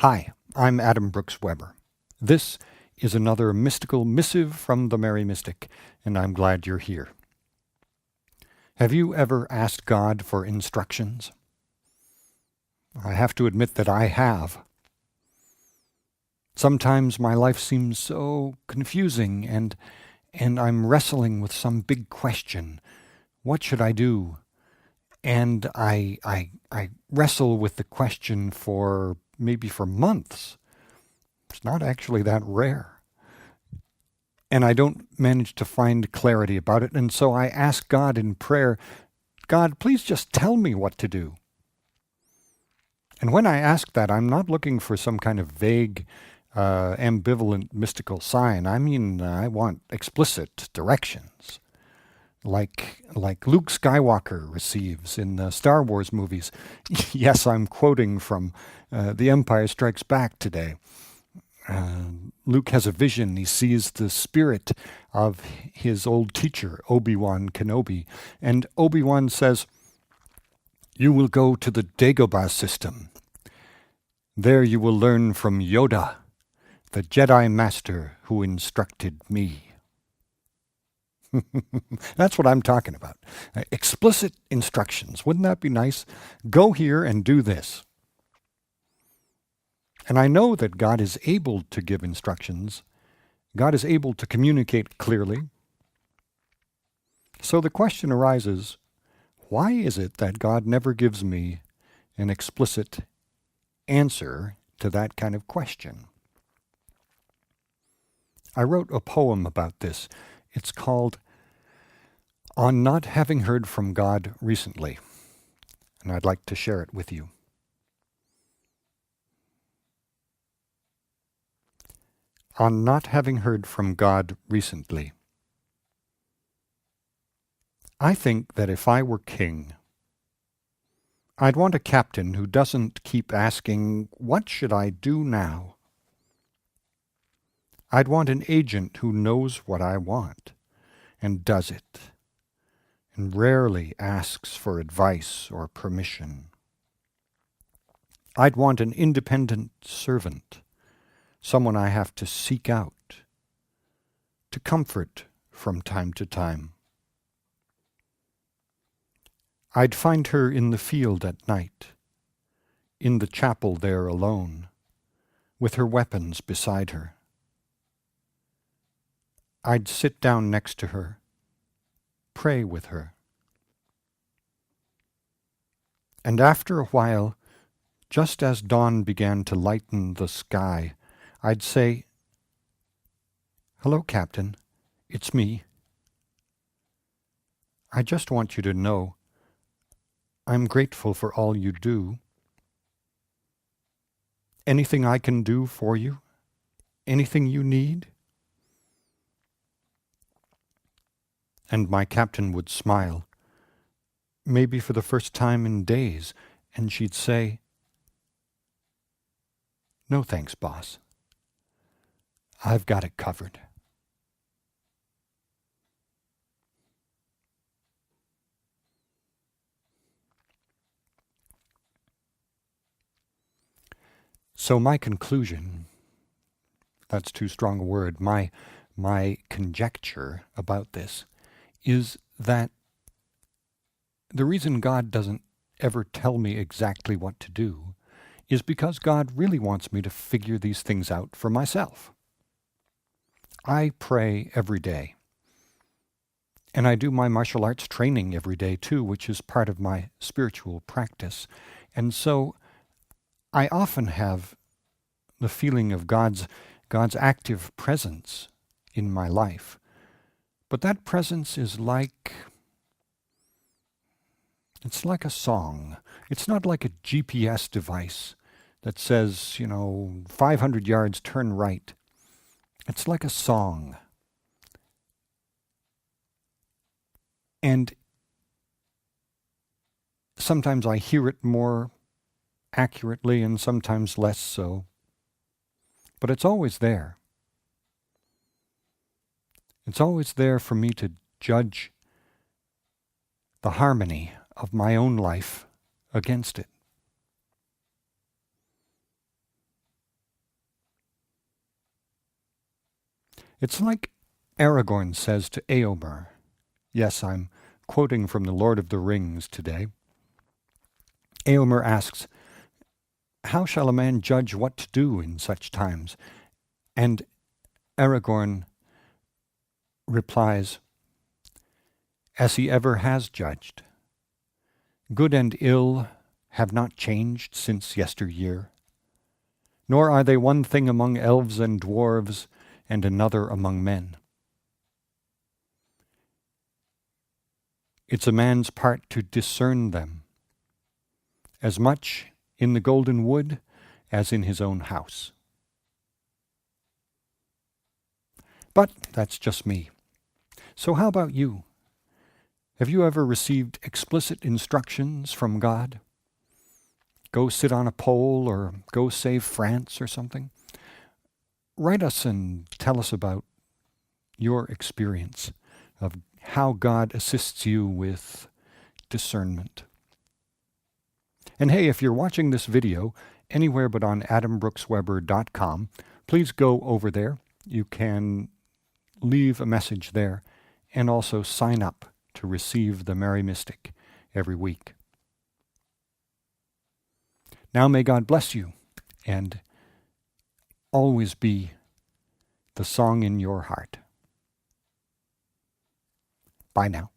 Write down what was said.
Hi, I'm Adam Brooks Weber. This is another mystical missive from the Merry Mystic, and I'm glad you're here. Have you ever asked God for instructions? I have to admit that I have. Sometimes my life seems so confusing and I'm wrestling with some big question. What should I do? And I wrestle with the question for maybe for months. It's not actually that rare. And I don't manage to find clarity about it. And so I ask God in prayer, God, please just tell me what to do. And when I ask that, I'm not looking for some kind of vague, ambivalent, mystical sign. I mean, I want explicit directions, like Luke Skywalker receives in the Star Wars movies. Yes, I'm quoting from The Empire Strikes Back today. Luke has a vision. He sees the spirit of his old teacher, Obi-Wan Kenobi. And Obi-Wan says, "You will go to the Dagobah system. There you will learn from Yoda, the Jedi Master who instructed me." That's what I'm talking about. Explicit instructions. Wouldn't that be nice? Go here and do this. And I know that God is able to give instructions. God is able to communicate clearly. So the question arises, why is it that God never gives me an explicit answer to that kind of question? I wrote a poem about this. It's called On Not Having Heard from God Recently, and I'd like to share it with you. On not having heard from God recently. I think that if I were king, I'd want a captain who doesn't keep asking, "What should I do now?" I'd want an agent who knows what I want and does it, and rarely asks for advice or permission. I'd want an independent servant, someone I have to seek out, to comfort from time to time. I'd find her in the field at night, in the chapel there alone, with her weapons beside her. I'd sit down next to her, pray with her. And after a while, just as dawn began to lighten the sky, I'd say, "Hello, Captain, it's me. I just want you to know I'm grateful for all you do. Anything I can do for you? Anything you need?" And my captain would smile, maybe for the first time in days, and she'd say, "No thanks, boss. I've got it covered." So my conclusion, that's too strong a word, my conjecture about this is that the reason God doesn't ever tell me exactly what to do is because God really wants me to figure these things out for myself. I pray every day. And I do my martial arts training every day too, which is part of my spiritual practice. And so I often have the feeling of God's active presence in my life. But that presence is it's like a song. It's not like a GPS device that says, 500 yards, turn right. It's like a song. And sometimes I hear it more accurately and sometimes less so. But it's always there. It's always there for me to judge the harmony of my own life against it. It's like Aragorn says to Eomer. Yes, I'm quoting from The Lord of the Rings today. Eomer asks, "How shall a man judge what to do in such times?" And Aragorn replies, "As he ever has judged. Good and ill have not changed since yesteryear, nor are they one thing among elves and dwarves, and another among men. It's a man's part to discern them, as much in the golden wood as in his own house." But that's just me. So how about you? Have you ever received explicit instructions from God? Go sit on a pole or go save France or something? Write us and tell us about your experience of how God assists you with discernment. And hey, if you're watching this video anywhere but on adambrooksweber.com, please go over there. You can leave a message there and also sign up to receive the Merry Mystic every week. Now may God bless you and always be the song in your heart. Bye now.